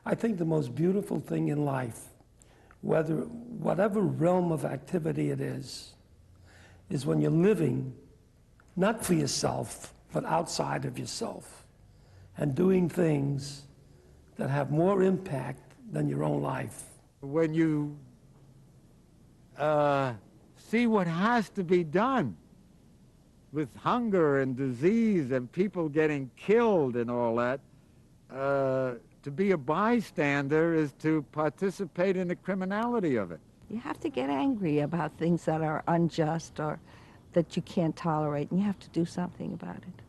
I think the most beautiful thing in life, whatever realm of activity it is when you're living not for yourself, but outside of yourself, and doing things that have more impact than your own life. When you see what has to be done with hunger and disease and people getting killed and all that, to be a bystander is to participate in the criminality of it. You have to get angry about things that are unjust or that you can't tolerate, and you have to do something about it.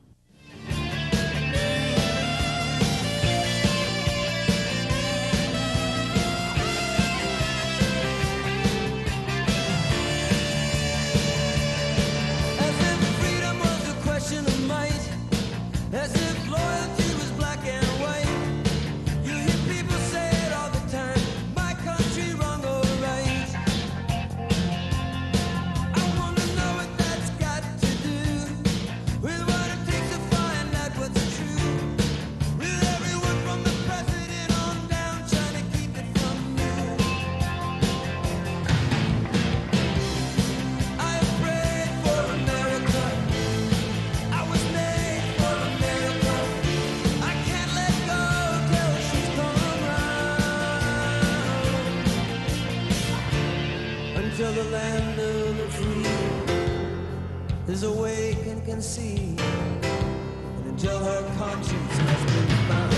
Until the land of the free is awake and can see, and until her conscience has been found.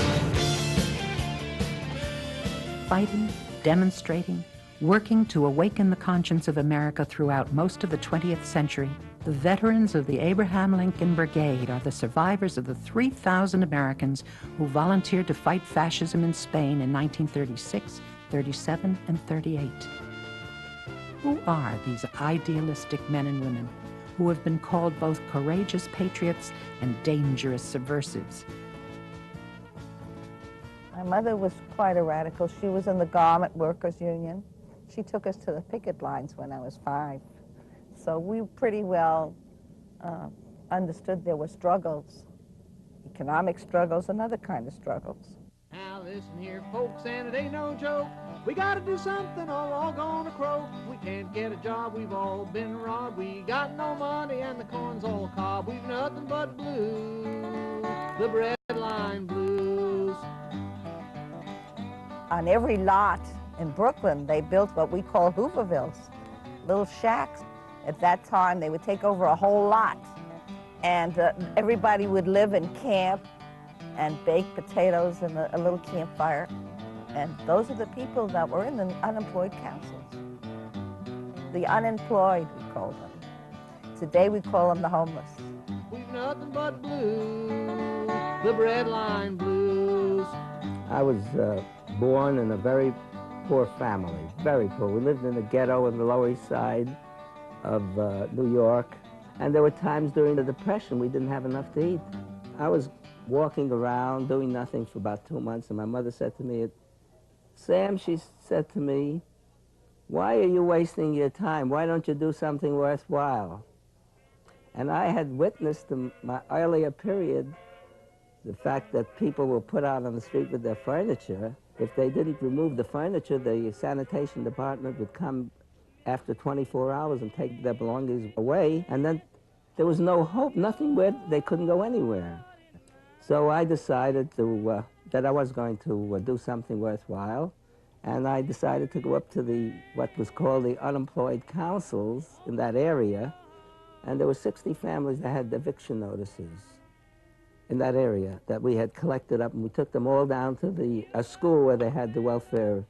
Fighting, demonstrating, working to awaken the conscience of America throughout most of the 20th century, the veterans of the Abraham Lincoln Brigade are the survivors of the 3,000 Americans who volunteered to fight fascism in Spain in 1936, 37, and 38. Who are these idealistic men and women who have been called both courageous patriots and dangerous subversives? My mother was quite a radical. She was in the Garment Workers Union. She took us to the picket lines when I was 5. So we pretty well understood there were struggles, economic struggles and other kind of struggles. Now listen here, folks, and it ain't no joke. We gotta do something or we're all gonna croak. We can't get a job, we've all been robbed. We got no money and the corn's all cob. We've nothing but blues, the breadline blues. On every lot in Brooklyn, they built what we call Hoovervilles, little shacks. At that time, they would take over a whole lot. And everybody would live in camp and bake potatoes in a little campfire. And those are the people that were in the unemployed councils. The unemployed, we call them. Today we call them the homeless. We've nothing but blues, the breadline blues. I was born in a very poor family, very poor. We lived in the ghetto in the Lower East Side of New York. And there were times during the Depression we didn't have enough to eat. I was walking around doing nothing for about 2 months, and my mother said to me, Sam, she said to me, why are you wasting your time? Why don't you do something worthwhile? And I had witnessed in my earlier period the fact that people were put out on the street with their furniture. If they didn't remove the furniture, the sanitation department would come after 24 hours and take their belongings away, and then there was no hope, nothing where they couldn't go anywhere. So I decided to, that I was going to do something worthwhile, and I decided to go up to what was called the unemployed councils in that area, and there were 60 families that had eviction notices in that area that we had collected up, and we took them all down to a school where they had the welfare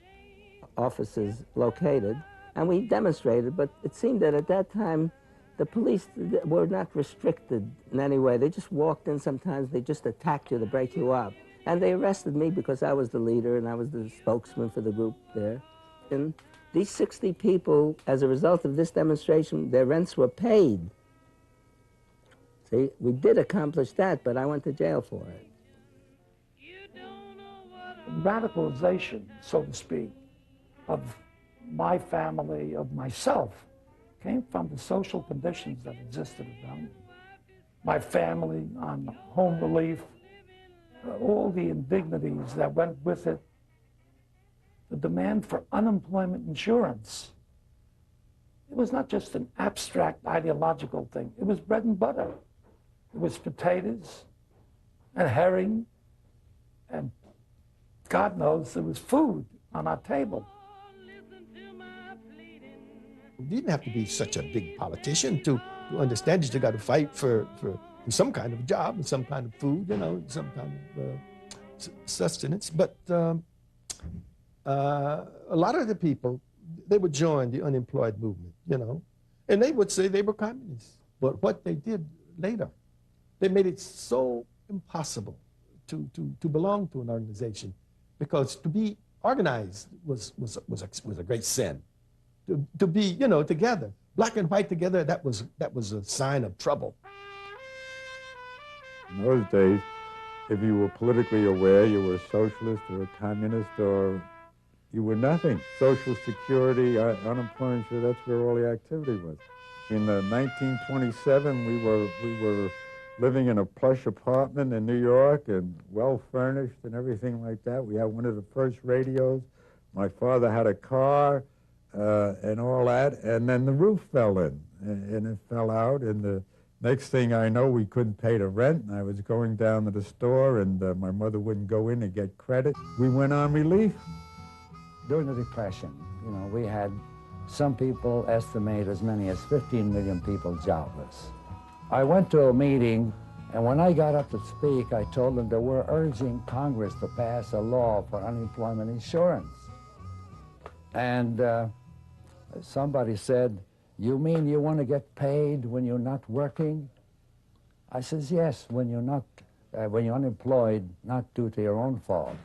offices located, and we demonstrated. But it seemed that at that time the police were not restricted in any way. They just walked in sometimes, they just attacked you to break you up. And they arrested me because I was the leader and I was the spokesman for the group there. And these 60 people, as a result of this demonstration, their rents were paid. See, we did accomplish that, but I went to jail for it. Radicalization, so to speak, of my family, of myself, came from the social conditions that existed around me. My family on home relief, all the indignities that went with it, the demand for unemployment insurance. It was not just an abstract ideological thing. It was bread and butter. It was potatoes and herring, and God knows there was food on our table. You didn't have to be such a big politician to understand that you got to fight for some kind of job and some kind of food, you know, some kind of sustenance. But a lot of the people, they would join the unemployed movement, you know, and they would say they were communists. But what they did later, they made it so impossible to belong to an organization, because to be organized was a great sin. To be, you know, together, black and white together, that was a sign of trouble. In those days, if you were politically aware, you were a socialist or a communist, or you were nothing. Social Security, unemployment, that's where all the activity was. In 1927, we were living in a plush apartment in New York and well furnished and everything like that. We had one of the first radios. My father had a car and all that, and then the roof fell in, and it fell out, and the next thing I know, we couldn't pay the rent, and I was going down to the store, and my mother wouldn't go in and get credit. We went on relief. During the Depression, you know, we had some people estimate as many as 15 million people jobless. I went to a meeting, and when I got up to speak, I told them that we're urging Congress to pass a law for unemployment insurance. And somebody said, "You mean you want to get paid when you're not working?" I says, "Yes, when you're unemployed, not due to your own fault."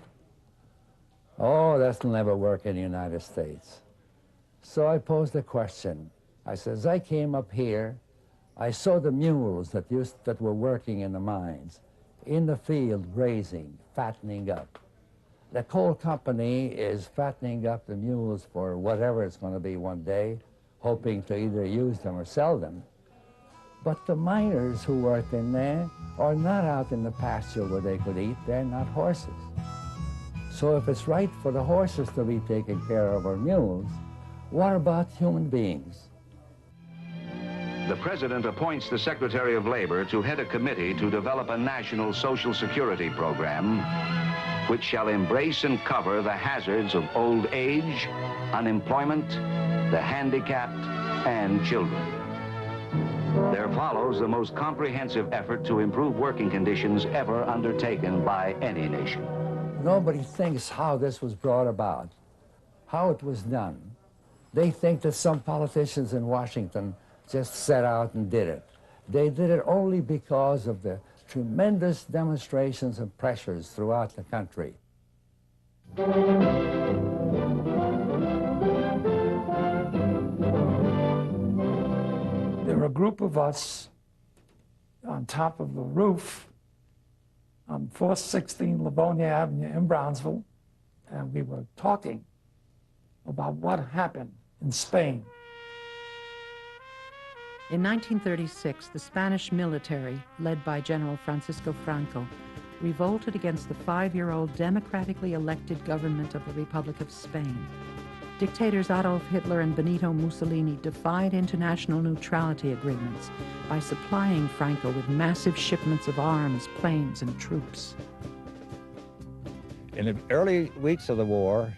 "Oh, that'll never work in the United States." So I posed a question. I says, "I came up here, I saw the mules that were working in the mines, in the field grazing, fattening up. The coal company is fattening up the mules for whatever it's going to be one day, hoping to either use them or sell them. But the miners who work in there are not out in the pasture where they could eat. They're not horses. So if it's right for the horses to be taken care of, or mules, what about human beings?" The President appoints the Secretary of Labor to head a committee to develop a national Social Security program which shall embrace and cover the hazards of old age, unemployment, the handicapped, and children. There follows the most comprehensive effort to improve working conditions ever undertaken by any nation. Nobody thinks how this was brought about, how it was done. They think that some politicians in Washington just set out and did it. They did it only because of the tremendous demonstrations and pressures throughout the country. There were a group of us on top of the roof on 416 Livonia Avenue in Brownsville, and we were talking about what happened in Spain. In 1936, the Spanish military, led by General Francisco Franco, revolted against the 5-year-old democratically elected government of the Republic of Spain. Dictators Adolf Hitler and Benito Mussolini defied international neutrality agreements by supplying Franco with massive shipments of arms, planes, and troops. In the early weeks of the war,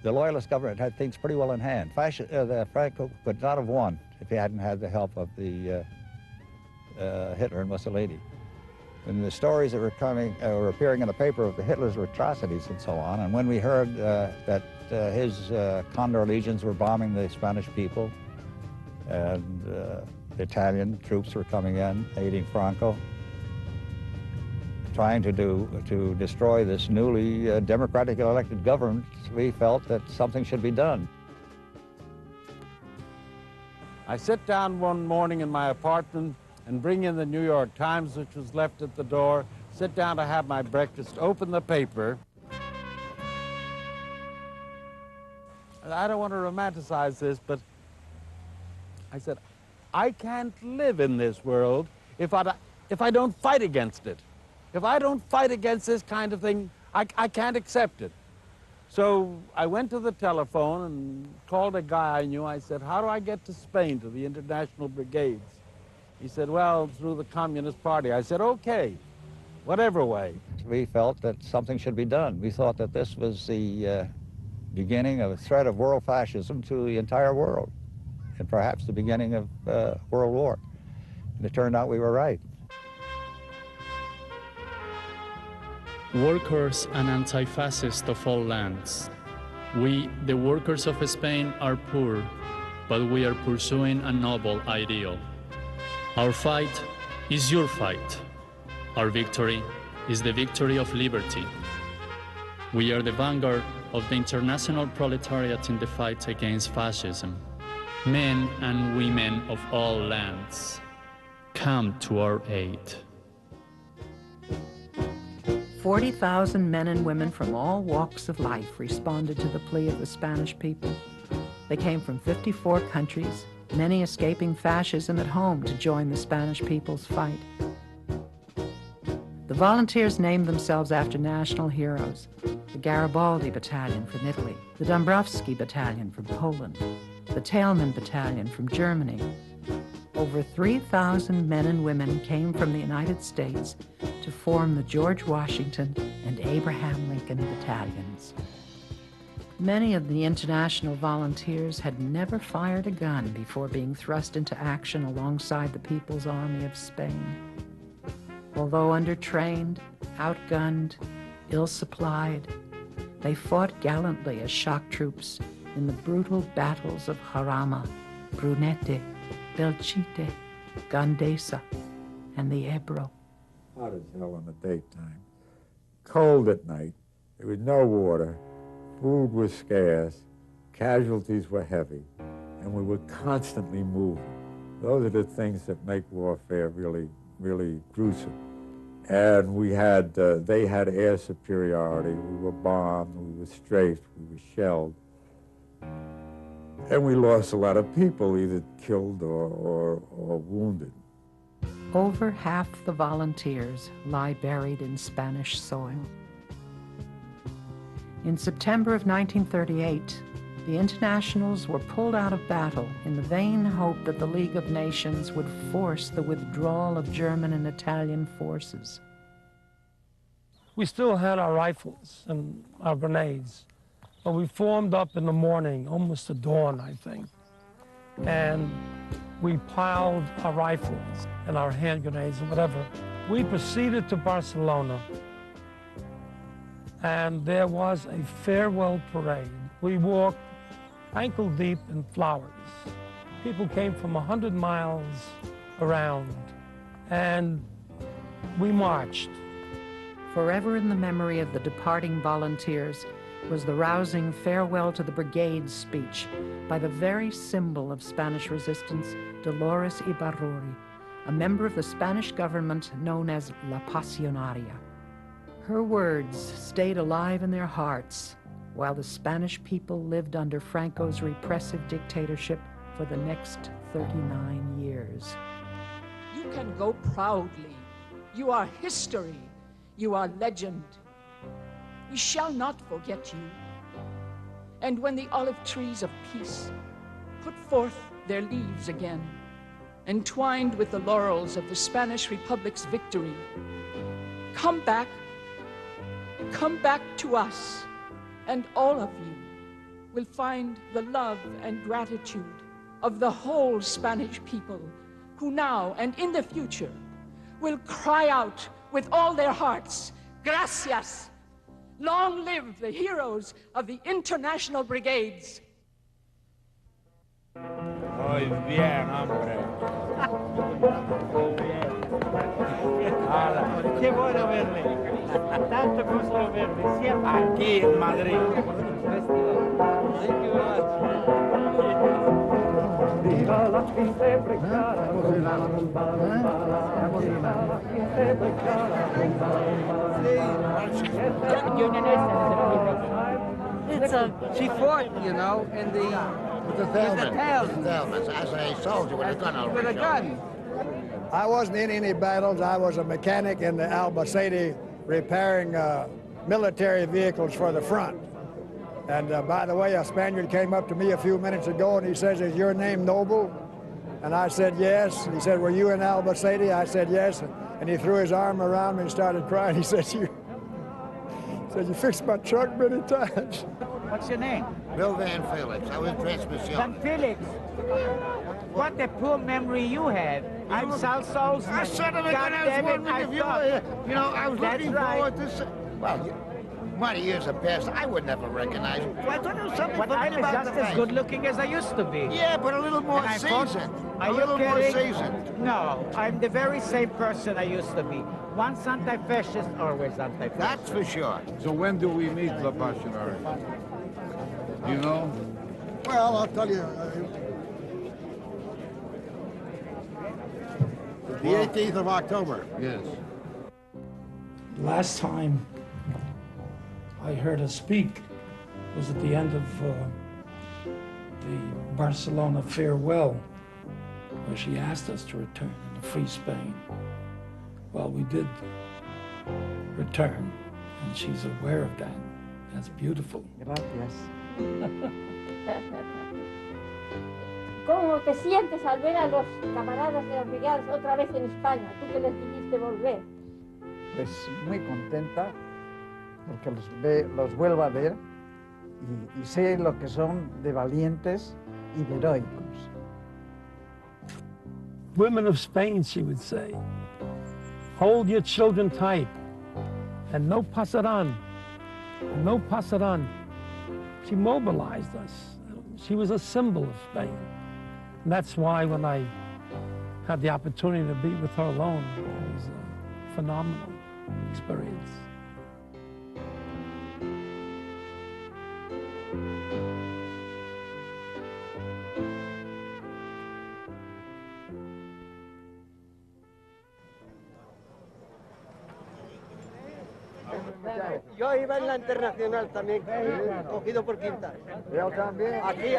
the Loyalist government had things pretty well in hand. Franco could not have won if he hadn't had the help of the Hitler and Mussolini. And the stories that were appearing in the paper of the Hitler's atrocities and so on, and when we heard that his Condor legions were bombing the Spanish people, and the Italian troops were coming in, aiding Franco, trying to destroy this newly democratically elected government, we felt that something should be done. I sit down one morning in my apartment and bring in the New York Times, which was left at the door, sit down to have my breakfast, open the paper. And I don't want to romanticize this, but I said, I can't live in this world if I don't fight against it. If I don't fight against this kind of thing, I can't accept it. So I went to the telephone and called a guy I knew. I said, how do I get to Spain, to the international brigades? He said, well, through the Communist Party. I said, okay, whatever way. We felt that something should be done. We thought that this was the beginning of a threat of world fascism to the entire world, and perhaps the beginning of World War. And it turned out we were right. Workers and anti-fascists of all lands. We, the workers of Spain, are poor, but we are pursuing a noble ideal. Our fight is your fight. Our victory is the victory of liberty. We are the vanguard of the international proletariat in the fight against fascism. Men and women of all lands, come to our aid. 40,000 men and women from all walks of life responded to the plea of the Spanish people. They came from 54 countries, many escaping fascism at home to join the Spanish people's fight. The volunteers named themselves after national heroes: the Garibaldi Battalion from Italy, the Dąbrowski Battalion from Poland, the Tailman Battalion from Germany. Over 3,000 men and women came from the United States to form the George Washington and Abraham Lincoln battalions. Many of the international volunteers had never fired a gun before being thrust into action alongside the People's Army of Spain. Although undertrained, outgunned, ill-supplied, they fought gallantly as shock troops in the brutal battles of Jarama, Brunete, Belchite, Gandesa, and the Ebro. Hot as hell in the daytime, cold at night, there was no water, food was scarce, casualties were heavy, and we were constantly moving. Those are the things that make warfare really, really gruesome. And we had, they had air superiority. We were bombed, we were strafed, we were shelled. And we lost a lot of people, either killed or wounded. Over half the volunteers lie buried in Spanish soil. In September of 1938, the Internationals were pulled out of battle in the vain hope that the League of Nations would force the withdrawal of German and Italian forces. We still had our rifles and our grenades, but we formed up in the morning, almost at dawn, I think, and we piled our rifles and our hand grenades and whatever. We proceeded to Barcelona, and there was a farewell parade. We walked ankle deep in flowers. People came from 100 miles around, and we marched. Forever in the memory of the departing volunteers was the rousing farewell to the brigade speech by the very symbol of Spanish resistance, Dolores Ibarruri, a member of the Spanish government known as La Pasionaria. Her words stayed alive in their hearts while the Spanish people lived under Franco's repressive dictatorship for the next 39 years. You can go proudly. You are history. You are legend. We shall not forget you. And when the olive trees of peace put forth their leaves again, entwined with the laurels of the Spanish Republic's victory, come back to us, and all of you will find the love and gratitude of the whole Spanish people, who now and in the future will cry out with all their hearts, gracias. Long live the heroes of the international brigades. Muy bien, hombre. Hola. Qué bueno verle. Tanto gusto verle. Siempre aquí en Madrid. Thank you very much. Viva la gente brigada. She fought, you know, in the Thelmas as a soldier with a gun over with a gun. I wasn't in any battles. I was a mechanic in the Albacete repairing military vehicles for the front. And by the way, a Spaniard came up to me a few minutes ago and he says, "Is your name Noble?" And I said, "Yes." He said, "Were you in Albacete?" I said, "Yes." And he threw his arm around me and started crying. He said, "You fixed my truck many times." What's your name? Bill Van Felix. I was transmission. Van Felix. What a poor memory you have. I'm Sal Salzman. I said it again. God I was damn it, wondering I if you thought. were here. You know, I was That's looking right. forward to... Well, many years have passed. I would never recognize you. I thought it was something But I'm about just the as face. good looking as I used to be. Yeah, but a little more And I thought- seasoned. Are A you little more kidding? seasoned. No, I'm the very same person I used to be. Once anti-fascist, always anti-fascist. That's for sure. So when do we meet, the Passionary? You know? Well, I'll tell you. The 18th of October. Yes. Last time I heard her speak was at the end of the Barcelona farewell, where she asked us to return to free Spain. Well, we did return, and she's aware of that. That's beautiful. Gracias. ¿Cómo te sientes al ver a los camaradas de las brigadas otra vez en España? Tú que les dijiste volver. Pues muy contenta porque los vuelvo a ver y sé lo que son de valientes y de heroicos. Women of Spain, she would say, hold your children tight and no pasaran, no pasaran. She mobilized us. She was a symbol of Spain. And that's why when I had the opportunity to be with her alone, it was a phenomenal experience. Yo iba en la internacional también, cogido por Quinta. Yo también. Aquí.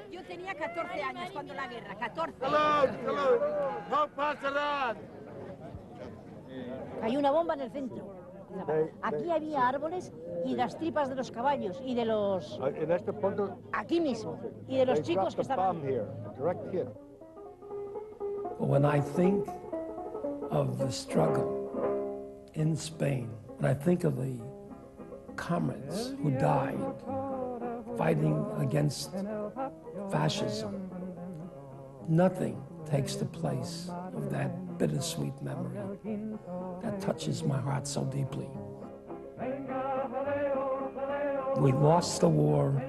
Yo tenía 14 años cuando la guerra, 14. No pasa nada. Hay una bomba en el centro. Aquí había árboles y las tripas de los caballos y de los... En este punto... Aquí mismo. Y de los chicos que estaban... When I think of the struggle in Spain, when I think of the comrades who died fighting against fascism, nothing takes the place of that bittersweet memory that touches my heart so deeply. We lost the war,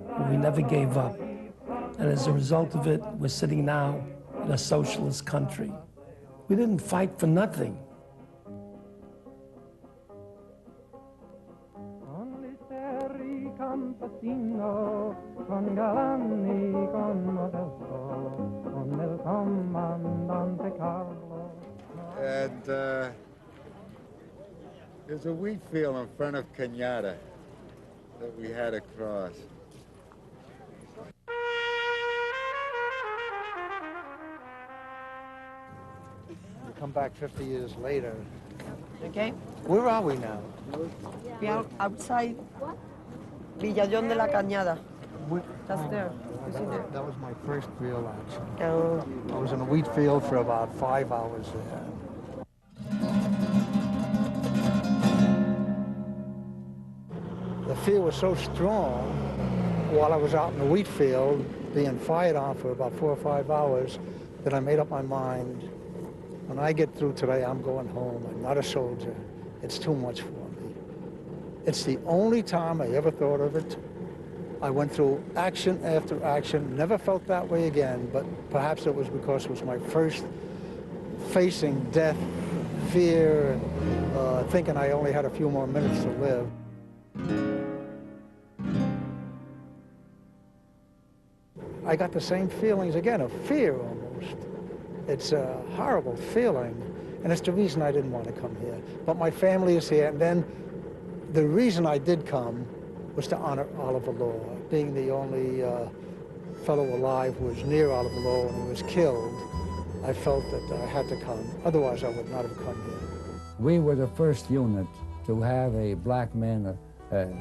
but we never gave up. And as a result of it, we're sitting now in a socialist country. We didn't fight for nothing. And there's a wheat field in front of Cañada that we had to cross. We come back 50 years later. Okay. Where are we now? We are outside Villallón de la Cañada. That's there. You see there? That was my first real action. Oh. I was in a wheat field for about 5 hours there. The fear was so strong while I was out in the wheat field being fired on for about 4 or 5 hours that I made up my mind, when I get through today, I'm going home. I'm not a soldier. It's too much for me. It's the only time I ever thought of it. I went through action after action, never felt that way again, but perhaps it was because it was my first facing death, fear, thinking I only had a few more minutes to live. I got the same feelings again, of fear almost. It's a horrible feeling, and it's the reason I didn't want to come here. But my family is here, and then the reason I did come was to honor Oliver Law, being the only fellow alive who was near Oliver Law when he was killed. I felt that I had to come. Otherwise, I would not have come here. We were the first unit to have a black man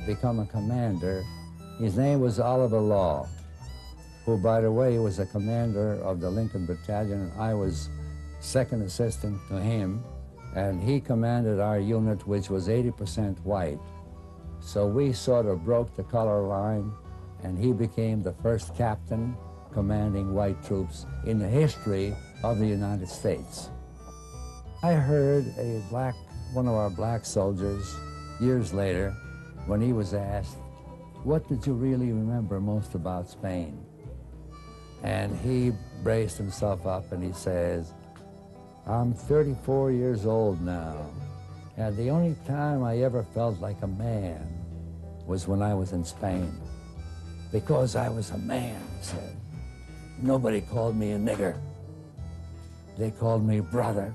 become a commander. His name was Oliver Law, who, by the way, was a commander of the Lincoln Battalion, and I was second assistant to him, and he commanded our unit, which was 80% white. So we sort of broke the color line, and he became the first captain commanding white troops in the history of the United States. I heard one of our black soldiers, years later, when he was asked, "What did you really remember most about Spain?" And he braced himself up and he says, "I'm 34 years old now, and the only time I ever felt like a man was when I was in Spain. Because I was a man," he said. "Nobody called me a nigger. They called me brother.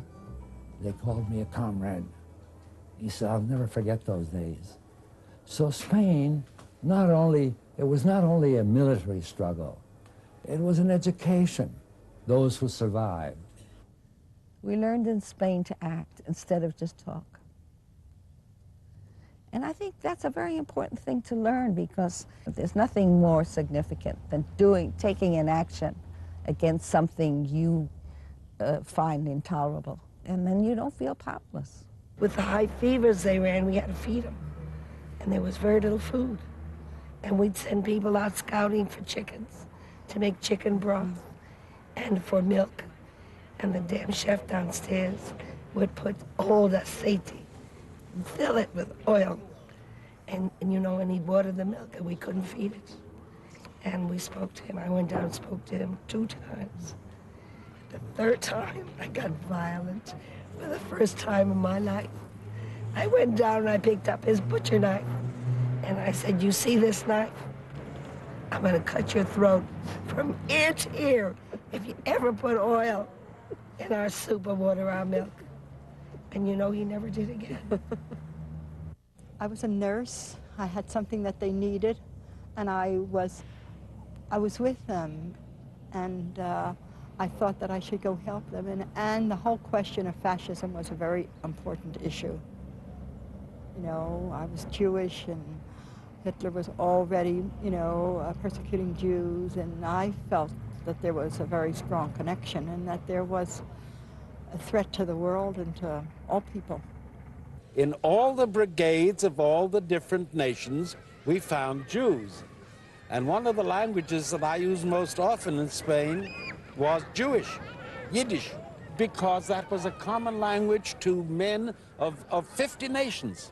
They called me a comrade." He said, "I'll never forget those days." So Spain, it was not only a military struggle, it was an education, those who survived. We learned in Spain to act instead of just talk. And I think that's a very important thing to learn, because there's nothing more significant than taking an action against something you find intolerable. And then you don't feel powerless. With the high fevers they ran, we had to feed them. And there was very little food. And we'd send people out scouting for chickens to make chicken broth and for milk. And the damn chef downstairs would put old aceite and fill it with oil. And he'd water the milk, and we couldn't feed it. And we spoke to him. I went down and spoke to him 2 times. The 3rd time, I got violent. For the first time in my life, I went down and I picked up his butcher knife. And I said, "You see this knife? I'm going to cut your throat from ear to ear if you ever put oil in our soup or water our milk." And he never did again. I was a nurse. I had something that they needed, and I was with them, and I thought that I should go help them. And the whole question of fascism was a very important issue. I was Jewish, and Hitler was already, persecuting Jews, and I felt that there was a very strong connection and that there was a threat to the world and to all people. In all the brigades of all the different nations, we found Jews. And one of the languages that I used most often in Spain was Jewish, Yiddish, because that was a common language to men of 50 nations.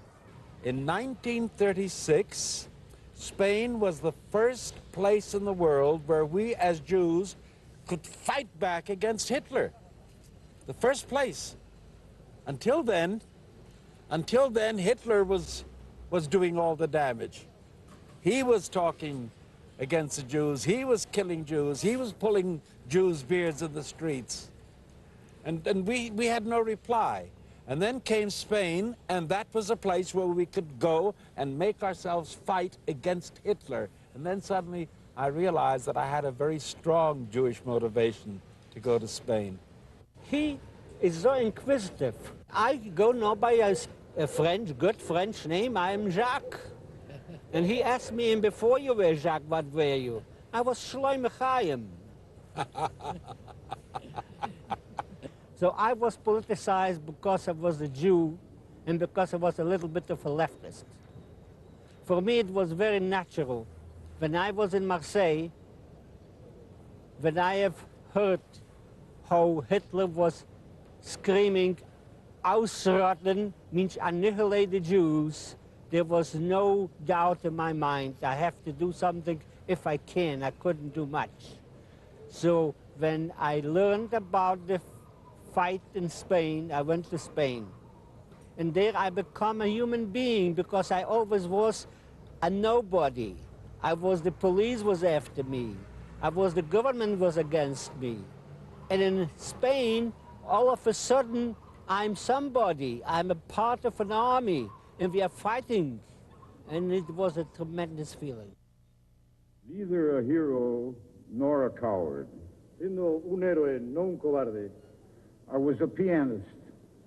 In 1936, Spain was the first place in the world where we as Jews could fight back against Hitler. The first place. Until then, Hitler was doing all the damage. He was talking against the Jews. He was killing Jews. He was pulling Jews' beards in the streets. And we had no reply. And then came Spain, and that was a place where we could go and make ourselves fight against Hitler. And then suddenly I realized that I had a very strong Jewish motivation to go to Spain. He is so inquisitive. I go now by a French, good French name. I am Jacques. And he asked me, and before you were Jacques, what were you? I was Shlomo Chaim. So I was politicized because I was a Jew and because I was a little bit of a leftist. For me, it was very natural. When I was in Marseille, when I have heard how Hitler was screaming, "Ausrotten," means annihilate the Jews, there was no doubt in my mind. I have to do something if I can. I couldn't do much. So when I learned about the fight in Spain, I went to Spain. And there I become a human being because I always was a nobody. The police was after me. The government was against me. And in Spain, all of a sudden, I'm somebody. I'm a part of an army, and we are fighting. And it was a tremendous feeling. Neither a hero nor a coward. Siendo un héroe, no un cobarde. I was a pianist.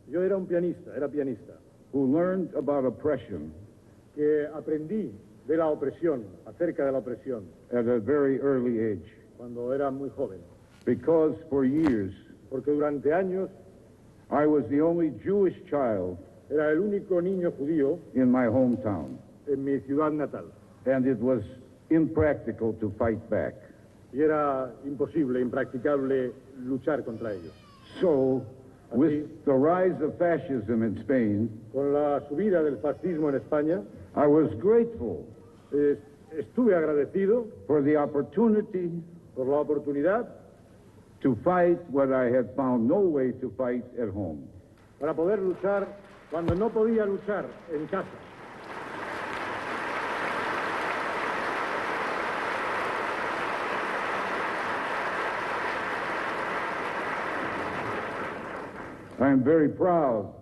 Yo era un pianista, who learned about oppression que aprendí de la opresión, acerca de la opresión, at a very early age, cuando era muy joven. Because for years, porque durante años, I was the only Jewish child, era el único niño judío, in my hometown, en mi ciudad natal, and it was impractical to fight back. Y era imposible, impracticable luchar contra ellos. So, with the rise of fascism in Spain, con la subida del fascismo en España, I was grateful. Estuve agradecido for the opportunity, por la oportunidad, to fight what I had found no way to fight at home. Para poder luchar cuando no podía luchar en casa. I am very proud.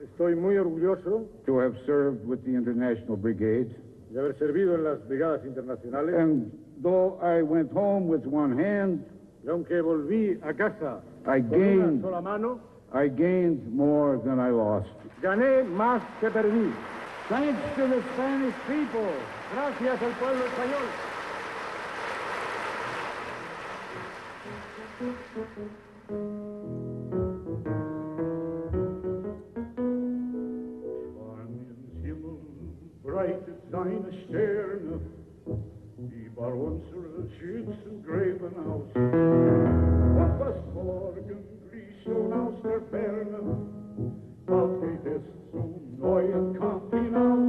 Estoy muy orgulloso to have served with the International Brigade, de haber servido en las brigadas internacionales. And though I went home with one hand, y aunque volví a casa con una sola mano, I gained more than I lost. Gané más que perdí. Thanks to the Spanish people. Gracias al pueblo español. Breite seine Sterne, über unsere Schützen gräben aus. Und was morgen grüßt und aus der Ferne, bald geht es zum neuen Kampf hinaus.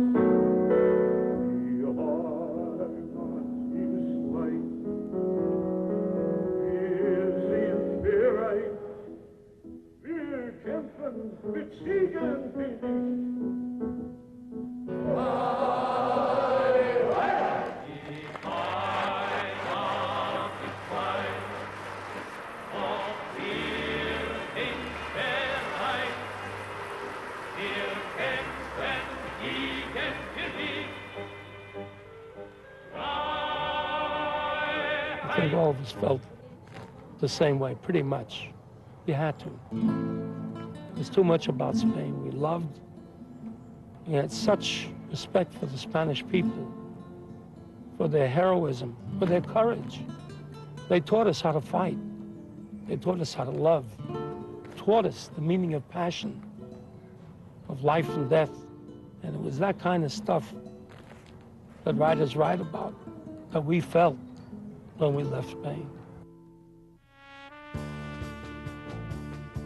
Die Heimat ist weit, wir sind bereit, wir kämpfen mit Siegen für dich. I think all of us felt the same way, pretty much. You had to. There's too much about Spain. We loved, we had such respect for the Spanish people, for their heroism, for their courage. They taught us how to fight. They taught us how to love, taught us the meaning of passion, of life and death. And it was that kind of stuff that writers write about, that we felt when we left Spain.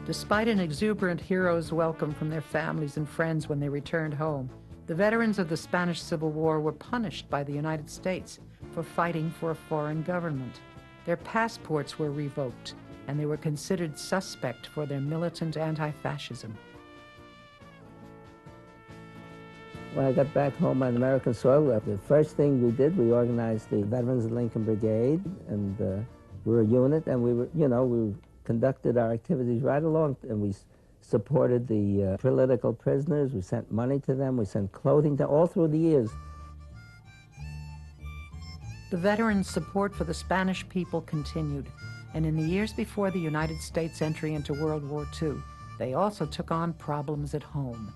Despite an exuberant hero's welcome from their families and friends when they returned home, the veterans of the Spanish Civil War were punished by the United States for fighting for a foreign government. Their passports were revoked, and they were considered suspect for their militant anti-fascism. When I got back home on American soil, the first thing we did, we organized the Veterans of Lincoln Brigade, and we were a unit, and we conducted our activities right along, and we supported the political prisoners. We sent money to them. We sent clothing to all through the years. The veterans' support for the Spanish people continued, and in the years before the United States' entry into World War II, they also took on problems at home.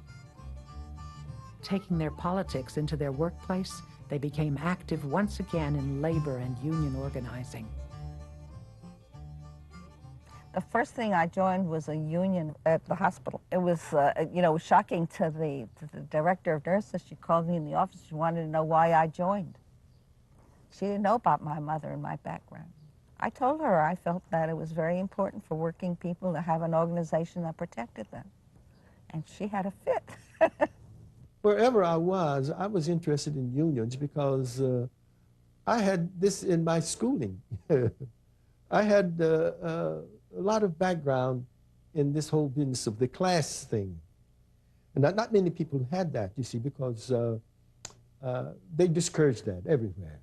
Taking their politics into their workplace, they became active once again in labor and union organizing. The first thing I joined was a union at the hospital. It was, shocking to the director of nurses. She called me in the office. She wanted to know why I joined. She didn't know about my mother and my background. I told her I felt that it was very important for working people to have an organization that protected them. And she had a fit. Wherever I was interested in unions because I had this in my schooling. I had a lot of background in this whole business of the class thing. And not many people had that, you see, because they discouraged that everywhere.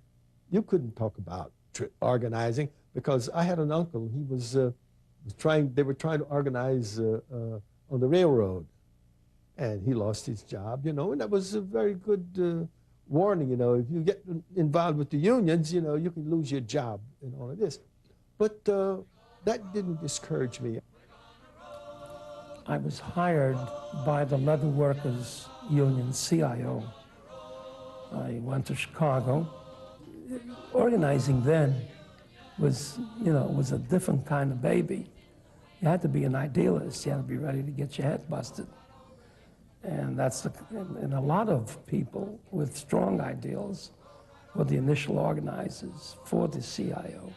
You couldn't talk about organizing because I had an uncle, he was they were trying to organize on the railroad. And he lost his job, and that was a very good warning, if you get involved with the unions, you can lose your job and all of this. But that didn't discourage me. I was hired by the Leather Workers Union, CIO, I went to Chicago. Organizing then was, was a different kind of baby. You had to be an idealist. You had to be ready to get your head busted. And and a lot of people with strong ideals were the initial organizers for the CIO.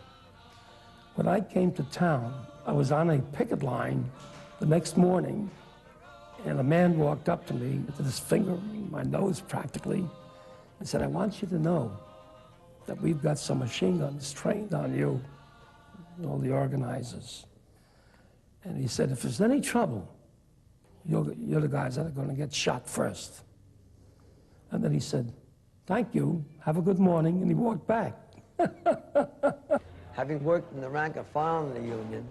When I came to town, I was on a picket line the next morning, and a man walked up to me with his finger in my nose practically and said, "I want you to know that we've got some machine guns trained on you, all the organizers." And he said, "If there's any trouble, you're the guys that are going to get shot first." And then he said, "Thank you, have a good morning," and he walked back. Having worked in the rank and file in the Union,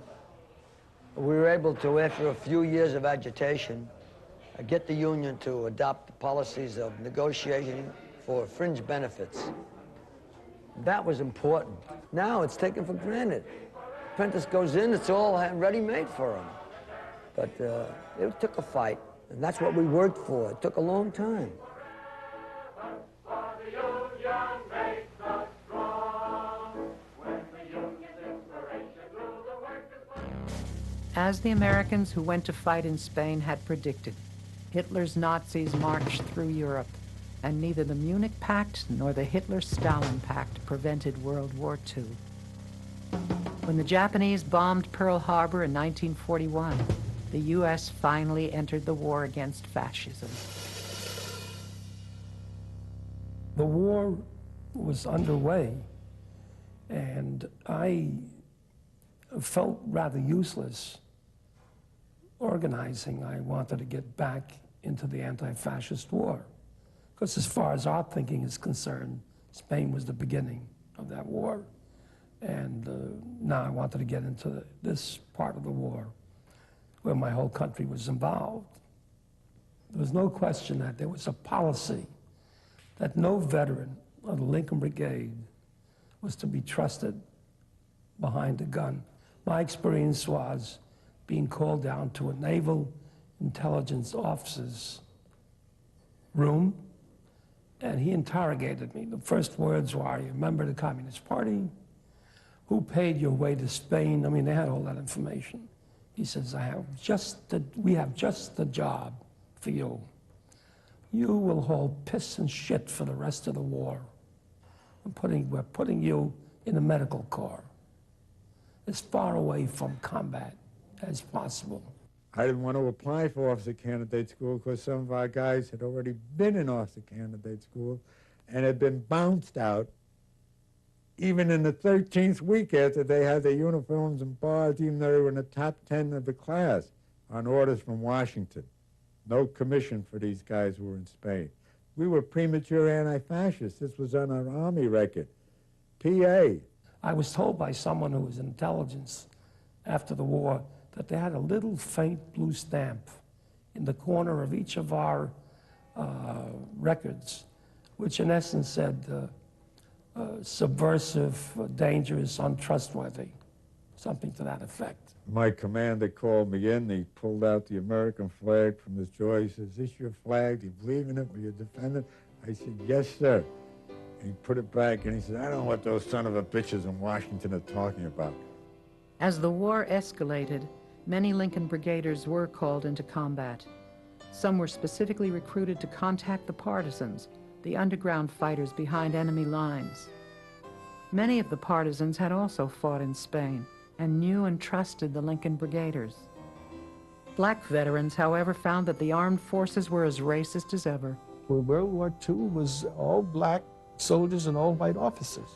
we were able to, after a few years of agitation, get the Union to adopt the policies of negotiating for fringe benefits. That was important. Now it's taken for granted. Apprentice goes in, it's all ready-made for him. But it took a fight, and that's what we worked for. It took a long time. As the Americans who went to fight in Spain had predicted, Hitler's Nazis marched through Europe, and neither the Munich Pact nor the Hitler-Stalin Pact prevented World War II. When the Japanese bombed Pearl Harbor in 1941, the U.S. finally entered the war against fascism. The war was underway, and I felt rather useless organizing. I wanted to get back into the anti-fascist war, because as far as our thinking is concerned, Spain was the beginning of that war. And now I wanted to get into this part of the war where my whole country was involved. There was no question that there was a policy that no veteran of the Lincoln Brigade was to be trusted behind a gun. My experience was being called down to a naval intelligence officer's room, and he interrogated me. The first words were, "Are you a member of the Communist Party? Who paid your way to Spain?" I mean, they had all that information. He says, "We have just the job for you. You will haul piss and shit for the rest of the war. We're putting you in a medical corps, as far away from combat as possible." I didn't want to apply for officer candidate school because some of our guys had already been in officer candidate school and had been bounced out even in the 13th week after they had their uniforms and bars, even though they were in the top 10 of the class, on orders from Washington. No commission for these guys who were in Spain. We were premature anti-fascists. This was on our Army record. PA. I was told by someone who was in intelligence after the war that they had a little faint blue stamp in the corner of each of our records, which in essence said subversive, dangerous, untrustworthy, something to that effect. My commander called me in. He pulled out the American flag from his drawer. He says, "Is this your flag? Do you believe in it? Will you defend it?" I said, "Yes, sir." And he put it back, and he said, "I don't know what those son of a bitches in Washington are talking about." As the war escalated, many Lincoln Brigaders were called into combat. Some were specifically recruited to contact the partisans, the underground fighters behind enemy lines. Many of the partisans had also fought in Spain and knew and trusted the Lincoln Brigaders. Black veterans, however, found that the armed forces were as racist as ever. World War II was all black soldiers and all white officers.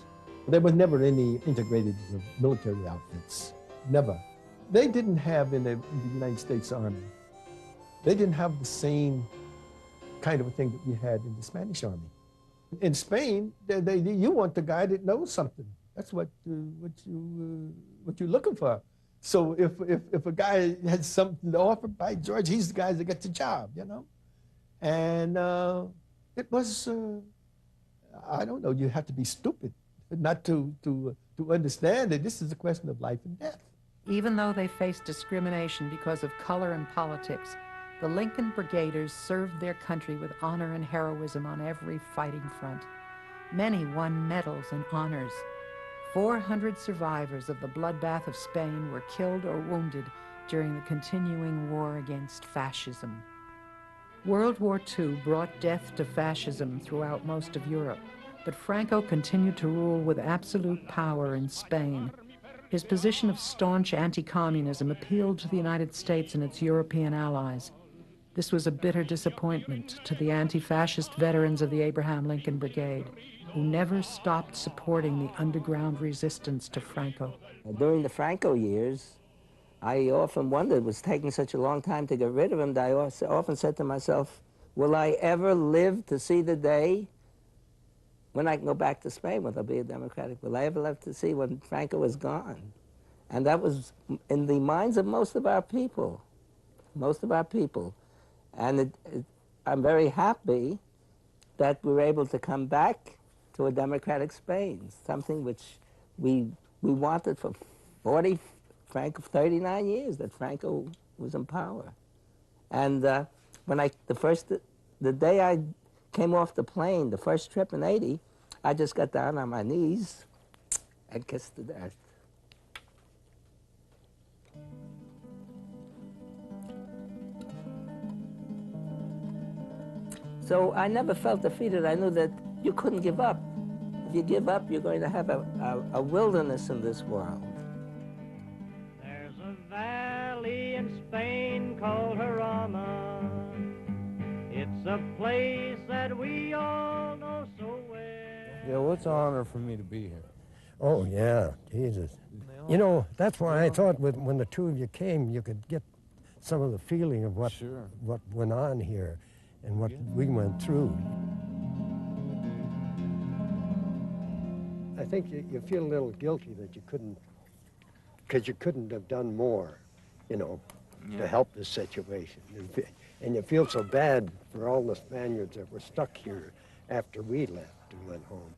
There was never any integrated military outfits, never. They didn't have in the United States Army, they didn't have the same kind of a thing that we had in the Spanish Army. In Spain, you want the guy that knows something. That's what you're looking for. So if a guy has something to offer, by George, he's the guy that gets the job, you know? And it was, I don't know, you have to be stupid not to understand that this is a question of life and death. Even though they faced discrimination because of color and politics, The Lincoln Brigaders served their country with honor and heroism on every fighting front. Many won medals and honors. 400 survivors of the bloodbath of Spain were killed or wounded during the continuing war against fascism. World War II brought death to fascism throughout most of Europe, but Franco continued to rule with absolute power in Spain. His position of staunch anti-communism appealed to the United States and its European allies. This was a bitter disappointment to the anti-fascist veterans of the Abraham Lincoln Brigade, who never stopped supporting the underground resistance to Franco. During the Franco years, I often wondered, it was taking such a long time to get rid of him, that I often said to myself, will I ever live to see the day when I can go back to Spain? Will there be a democratic? Will I ever live to see when Franco is gone? And that was in the minds of most of our people. And I'm very happy that we were able to come back to a democratic Spain, something which we wanted for 39 years, that Franco was in power. And when the day I came off the plane, the first trip in '80, I just got down on my knees and kissed the earth. So I never felt defeated. I knew that you couldn't give up. If you give up, you're going to have a wilderness in this world. There's a valley in Spain called Jarama. It's a place that we all know so well. Yeah, well, it's an honor for me to be here. Oh, yeah, Jesus. You know, that's why I thought when the two of you came, you could get some of the feeling of what went on here and what we went through. I think you feel a little guilty that you couldn't, because you couldn't have done more, you know, to help this situation. And you feel so bad for all the Spaniards that were stuck here after we left and went home.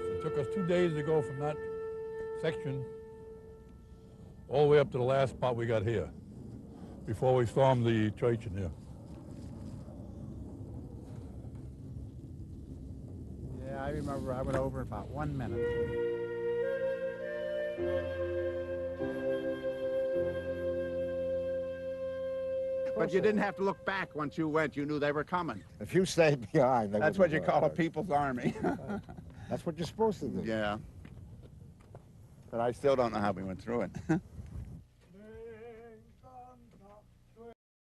It took us 2 days to go from that section all the way up to the last spot we got here, before we stormed the church in here. Yeah, I remember I went over in about 1 minute. But you didn't have to look back once you went. You knew they were coming. If you stayed behind, they That's what you call a people's army. That's what you're supposed to do. Yeah. But I still don't know how we went through it.